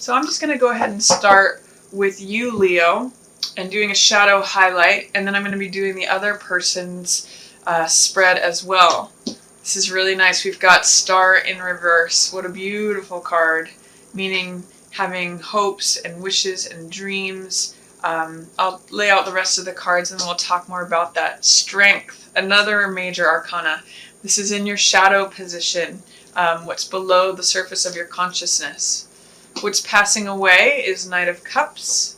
So I'm just going to go ahead and start with you, Leo, and doing a shadow highlight, and then I'm going to be doing the other person's spread as well. This is really nice. We've got Star in reverse. What a beautiful card, meaning having hopes and wishes and dreams. I'll lay out the rest of the cards and then we'll talk more about that. Strength, another major arcana. This is in your shadow position, what's below the surface of your consciousness. What's passing away is Knight of Cups.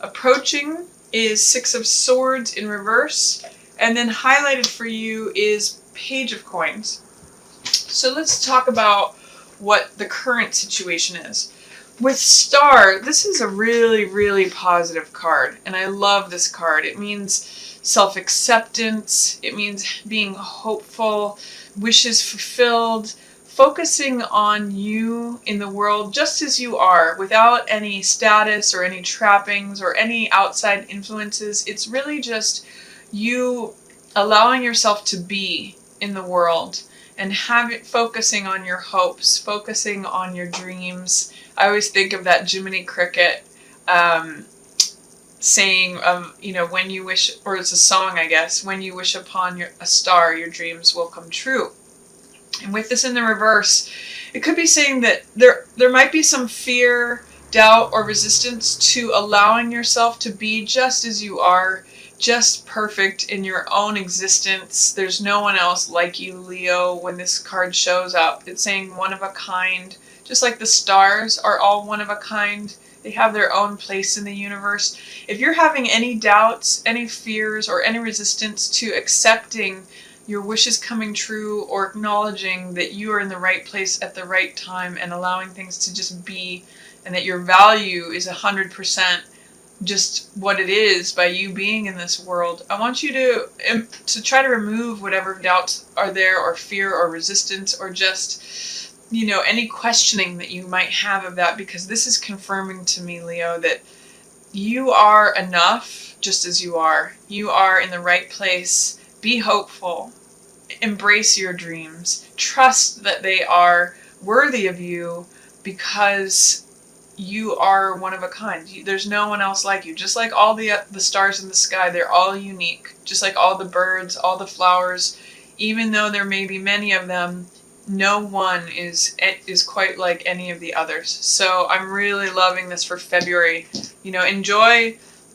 Approaching is Six of Swords in reverse. And then highlighted for you is Page of Coins. So let's talk about what the current situation is. With Star, this is a really, really positive card. And I love this card. It means self-acceptance. It means being hopeful, wishes fulfilled, focusing on you in the world just as you are, without any status or any trappings or any outside influences. It's really just you allowing yourself to be in the world and focusing on your hopes, focusing on your dreams. I always think of that Jiminy Cricket saying of, when you wish, or it's a song, I guess, when you wish upon a star, your dreams will come true. And with this in the reverse, it could be saying that there might be some fear, doubt, or resistance to allowing yourself to be just as you are, just perfect in your own existence. There's no one else like you, Leo, when this card shows up. It's saying one of a kind, just like the stars are all one of a kind. They have their own place in the universe. If you're having any doubts, any fears, or any resistance to accepting your wishes coming true, or acknowledging that you are in the right place at the right time and allowing things to just be, and that your value is 100% just what it is by you being in this world, I want you to try to remove whatever doubts are there, or fear, or resistance, or just, any questioning that you might have of that, because this is confirming to me, Leo, that you are enough just as you are. You are in the right place. Be hopeful. Embrace your dreams. Trust that they are worthy of you, because you are one of a kind. There's no one else like you. Just like all the stars in the sky, they're all unique. Just like all the birds, all the flowers, even though there may be many of them, no one is quite like any of the others. So I'm really loving this for February.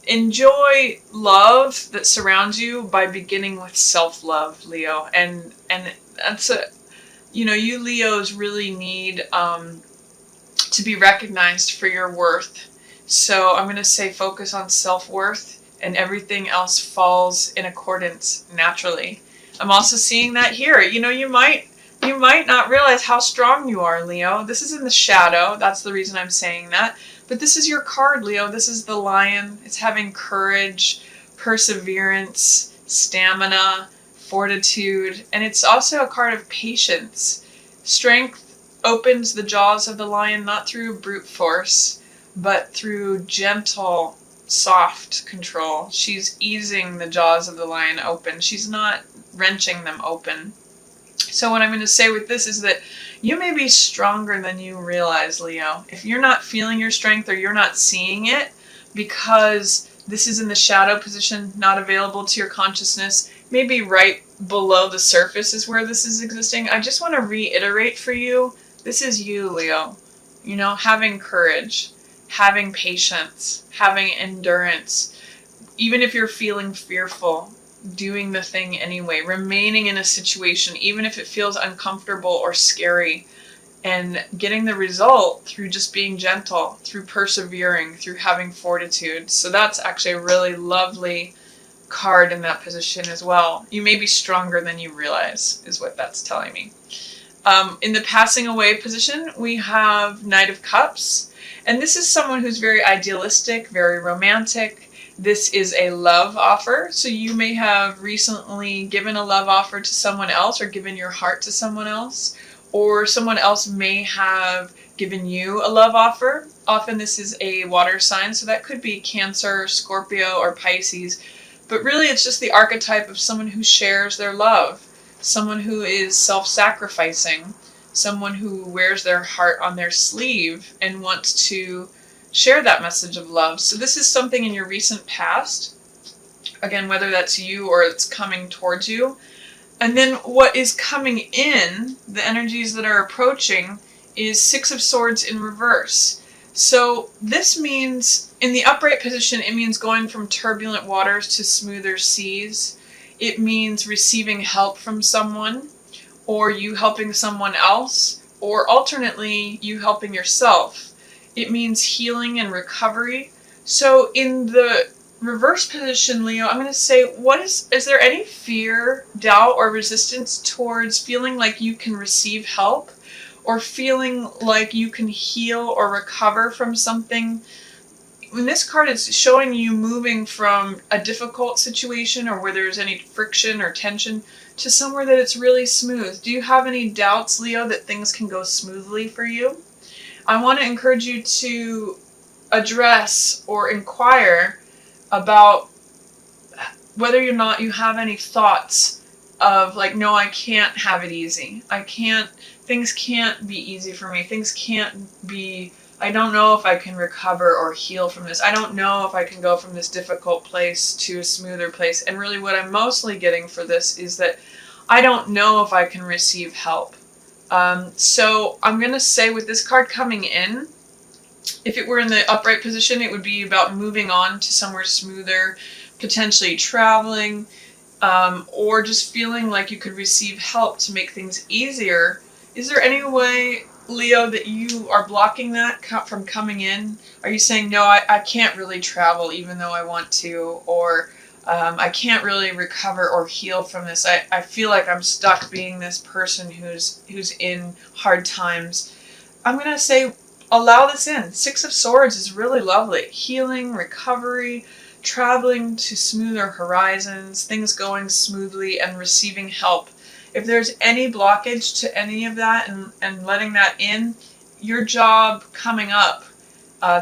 Enjoy love that surrounds you by beginning with self-love, Leo. And that's you Leos really need to be recognized for your worth. So I'm going to say focus on self-worth, and everything else falls in accordance naturally. I'm also seeing that here. You might not realize how strong you are, Leo. This is in the shadow. That's the reason I'm saying that. But this is your card, Leo. This is the lion. It's having courage, perseverance, stamina, fortitude, and it's also a card of patience. Strength opens the jaws of the lion not through brute force, but through gentle, soft control. She's easing the jaws of the lion open. She's not wrenching them open. So what I'm going to say with this is that you may be stronger than you realize, Leo. If you're not feeling your strength, or you're not seeing it because this is in the shadow position, not available to your consciousness, maybe right below the surface is where this is existing, I just want to reiterate for you, this is you, Leo. Having courage, having patience, having endurance. Even if you're feeling fearful, doing the thing anyway, remaining in a situation, even if it feels uncomfortable or scary, and getting the result through just being gentle, through persevering, through having fortitude. So that's actually a really lovely card in that position as well. You may be stronger than you realize, is what that's telling me. In the passing away position, we have Knight of Cups, and this is someone who's very idealistic, very romantic. This is a love offer, so you may have recently given a love offer to someone else, or given your heart to someone else, or someone else may have given you a love offer. Often this is a water sign, so that could be Cancer, Scorpio, or Pisces, but really it's just the archetype of someone who shares their love, someone who is self-sacrificing, someone who wears their heart on their sleeve and wants to share that message of love. So this is something in your recent past, again, whether that's you or it's coming towards you. And then what is coming in, the energies that are approaching, is Six of Swords in reverse. So this means, in the upright position, it means going from turbulent waters to smoother seas. It means receiving help from someone, or you helping someone else, or alternately, you helping yourself. It means healing and recovery. So in the reverse position, Leo, I'm going to say, is there any fear, doubt, or resistance towards feeling like you can receive help, or feeling like you can heal or recover from something? When this card is showing you moving from a difficult situation or where there's any friction or tension to somewhere that it's really smooth. Do you have any doubts, Leo, that things can go smoothly for you? I want to encourage you to address or inquire about whether or not you have any thoughts of like, no, I can't have it easy. Things can't be easy for me. I don't know if I can recover or heal from this. I don't know if I can go from this difficult place to a smoother place. And really what I'm mostly getting for this is that I don't know if I can receive help. So I'm going to say, with this card coming in, if it were in the upright position, it would be about moving on to somewhere smoother, potentially traveling, or just feeling like you could receive help to make things easier. Is there any way, Leo, that you are blocking that from coming in? Are you saying, no, I can't really travel even though I want to, or I can't really recover or heal from this. I feel like I'm stuck being this person who's in hard times. I'm going to say, allow this in. Six of Swords is really lovely. Healing, recovery, traveling to smoother horizons, things going smoothly, and receiving help. If there's any blockage to any of that and letting that in, your job coming up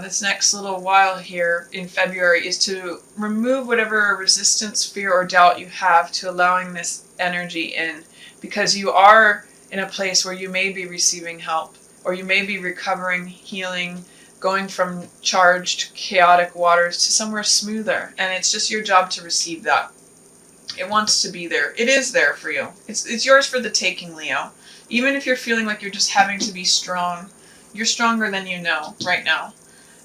this next little while here in February is to remove whatever resistance, fear, or doubt you have to allowing this energy in, because you are in a place where you may be receiving help, or you may be recovering, healing, going from charged, chaotic waters to somewhere smoother, and it's just your job to receive that. It wants to be there. It is there for you. It's yours for the taking, Leo. Even if you're feeling like you're just having to be strong, you're stronger than you know right now.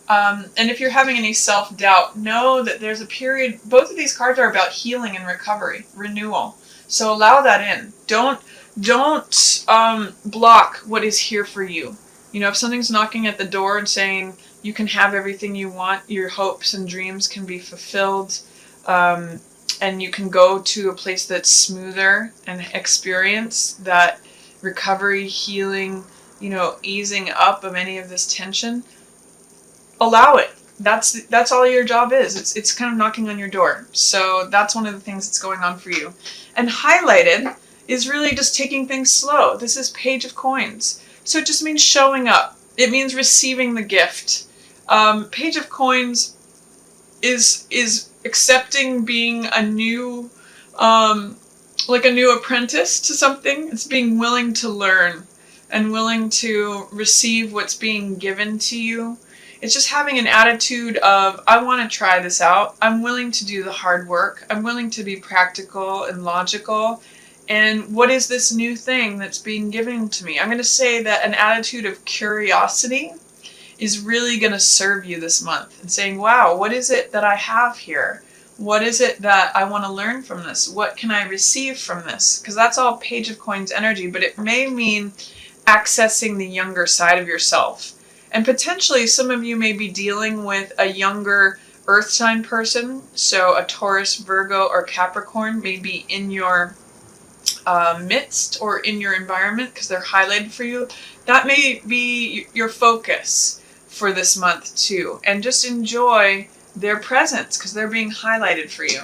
And if you're having any self-doubt, know that there's a period. Both of these cards are about healing and recovery, renewal. So allow that in. Don't block what is here for you. You know, if something's knocking at the door and saying you can have everything you want, your hopes and dreams can be fulfilled, and you can go to a place that's smoother and experience that recovery, healing, easing up of any of this tension, allow it. That's all your job is. It's kind of knocking on your door. So that's one of the things that's going on for you. And highlighted is really just taking things slow. This is Page of Coins. So it just means showing up. It means receiving the gift. Page of Coins is accepting being a new, like a new apprentice to something. It's being willing to learn and willing to receive what's being given to you. It's just having an attitude of, I want to try this out. I'm willing to do the hard work. I'm willing to be practical and logical. And what is this new thing that's being given to me? I'm going to say that an attitude of curiosity is really going to serve you this month. And saying, wow, what is it that I have here? What is it that I want to learn from this? What can I receive from this? Because that's all Page of Coins energy, but it may mean accessing the younger side of yourself. And potentially some of you may be dealing with a younger earth sign person. So a Taurus, Virgo, or Capricorn may be in your midst or in your environment because they're highlighted for you. That may be your focus for this month too. And just enjoy their presence because they're being highlighted for you.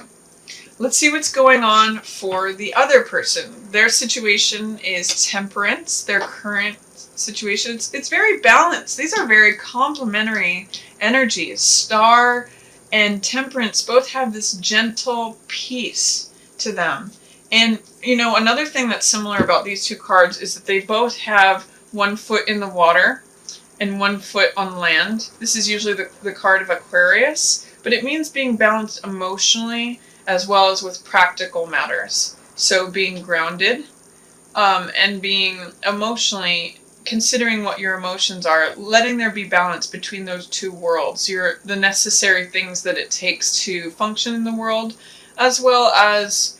Let's see what's going on for the other person. Their situation is Temperance, their current situation. It's very balanced. These are very complementary energies. Star and Temperance both have this gentle peace to them. And, another thing that's similar about these two cards is that they both have one foot in the water and one foot on land. This is usually the card of Aquarius, but it means being balanced emotionally as well as with practical matters. So being grounded, and being emotionally, considering what your emotions are, letting there be balance between those two worlds, the necessary things that it takes to function in the world, as well as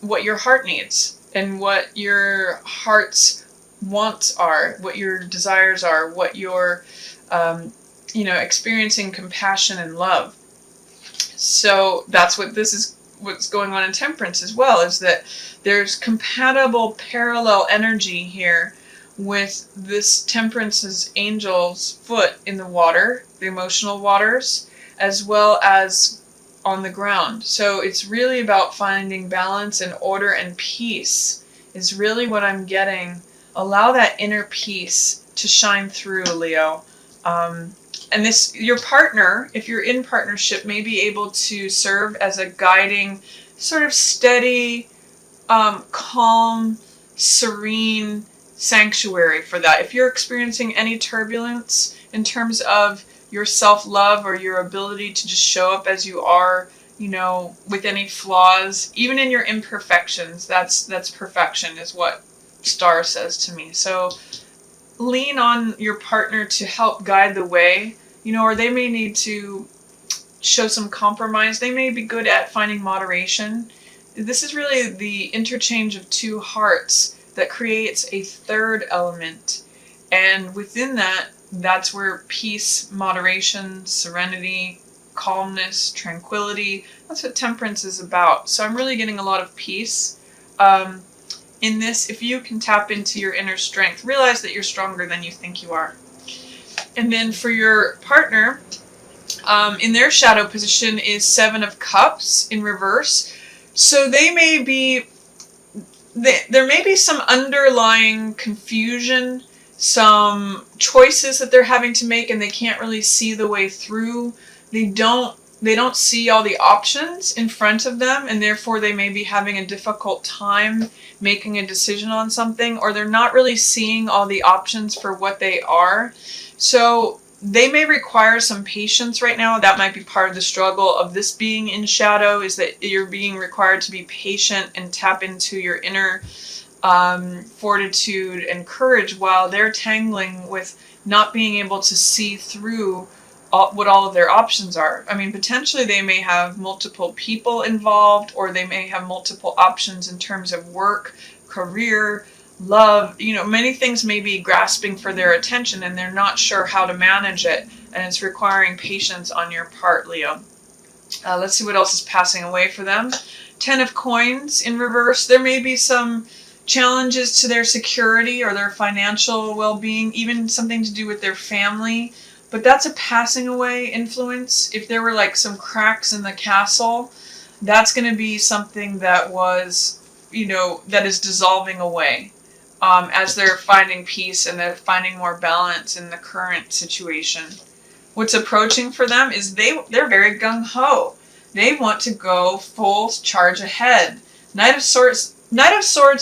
what your heart needs and what your heart's wants are, what your desires are, what you're, experiencing compassion and love. So that's what's going on in Temperance as well, is that there's compatible parallel energy here with this Temperance's angel's foot in the water, the emotional waters, as well as on the ground. So it's really about finding balance and order and peace is really what I'm getting. Allow that inner peace to shine through, Leo. And your partner, if you're in partnership, may be able to serve as a guiding, sort of steady, calm, serene sanctuary for that. If you're experiencing any turbulence in terms of your self-love or your ability to just show up as you are, with any flaws, even in your imperfections, that's perfection, is what Star says to me. So lean on your partner to help guide the way, or they may need to show some compromise. They may be good at finding moderation. This is really the interchange of two hearts that creates a third element. And within that, that's where peace, moderation, serenity, calmness, tranquility, that's what Temperance is about. So I'm really getting a lot of peace. In this, if you can tap into your inner strength, realize that you're stronger than you think you are. And then for your partner, in their shadow position is Seven of Cups in reverse. So there may be some underlying confusion, some choices that they're having to make, and they can't really see the way through. They don't see all the options in front of them, and therefore they may be having a difficult time making a decision on something, or they're not really seeing all the options for what they are. So they may require some patience right now. That might be part of the struggle of this being in shadow, is that you're being required to be patient and tap into your inner fortitude and courage while they're tangling with not being able to see through what all of their options are. I mean, potentially they may have multiple people involved, or they may have multiple options in terms of work, career, love. Many things may be grasping for their attention, and they're not sure how to manage it, and it's requiring patience on your part, Leo. Let's see what else is passing away for them. 10 of Coins in reverse. There may be some challenges to their security or their financial well-being, even something to do with their family. But that's a passing away influence. If there were like some cracks in the castle, that's going to be something that was, that is dissolving away as they're finding peace and they're finding more balance in the current situation. What's approaching for them is they're very gung-ho. They want to go full charge ahead. Knight of Swords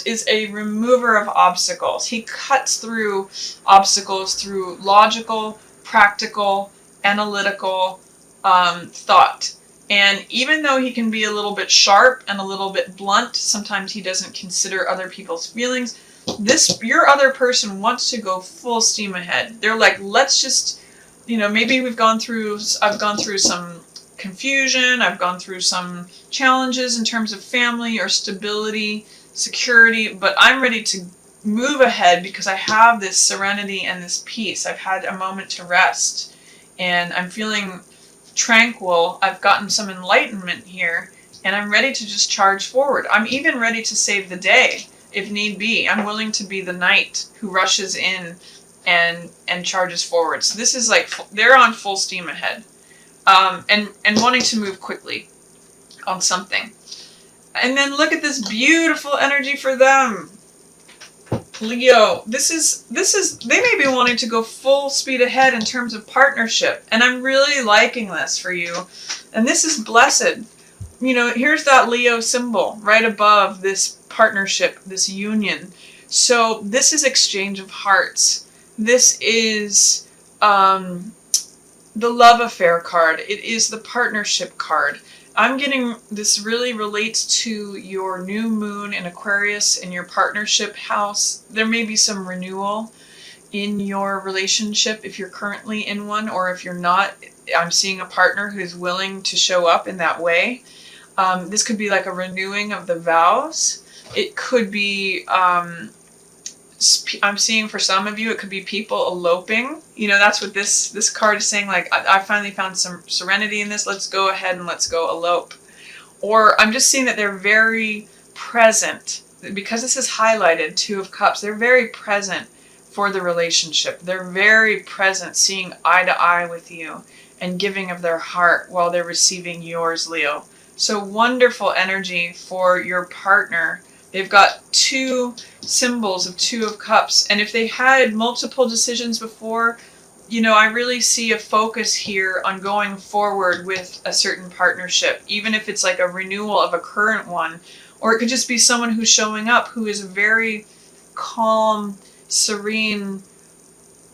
is a remover of obstacles. He cuts through obstacles through logical, practical, analytical thought. And even though he can be a little bit sharp and a little bit blunt, sometimes he doesn't consider other people's feelings. Your other person wants to go full steam ahead. They're like, let's just, maybe I've gone through some confusion, I've gone through some challenges in terms of family or stability, security, but I'm ready to move ahead because I have this serenity and this peace. I've had a moment to rest and I'm feeling tranquil. I've gotten some enlightenment here and I'm ready to just charge forward. I'm even ready to save the day if need be. I'm willing to be the knight who rushes in and charges forward. So this is like, they're on full steam ahead and wanting to move quickly on something. And then look at this beautiful energy for them. Leo, this is they may be wanting to go full speed ahead in terms of partnership, and I'm really liking this for you. And this is blessed. here's that Leo symbol right above this partnership, this union. So this is exchange of hearts. This is the love affair card. It is the partnership card. I'm getting this really relates to your new moon in Aquarius in your partnership house. There may be some renewal in your relationship if you're currently in one, or if you're not. I'm seeing a partner who's willing to show up in that way. This could be like a renewing of the vows. It could be, I'm seeing for some of you, it could be people eloping. That's what this card is saying. Like, I finally found some serenity in this. Let's go ahead and let's go elope. Or I'm just seeing that they're very present. Because this is highlighted, Two of Cups, they're very present for the relationship. They're very present, seeing eye to eye with you and giving of their heart while they're receiving yours, Leo. So wonderful energy for your partner. They've got two symbols of Two of Cups. And if they had multiple decisions before, I really see a focus here on going forward with a certain partnership, even if it's like a renewal of a current one. Or it could just be someone who's showing up who is a very calm, serene,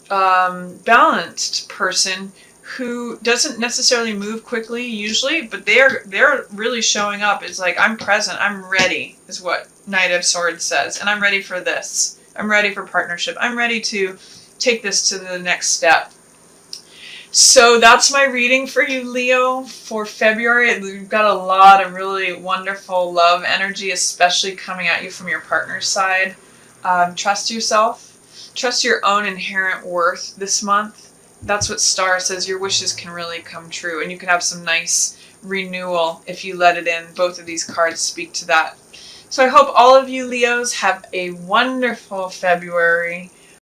balanced person who doesn't necessarily move quickly usually, but they're really showing up. It's like, I'm present, I'm ready, is what Knight of Swords says. And I'm ready for this. I'm ready for partnership. I'm ready to take this to the next step. So that's my reading for you, Leo, for February. We've got a lot of really wonderful love energy, especially coming at you from your partner's side. Trust yourself. Trust your own inherent worth this month. That's what Star says. Your wishes can really come true, and you can have some nice renewal if you let it in. Both of these cards speak to that. So I hope all of you Leos have a wonderful February.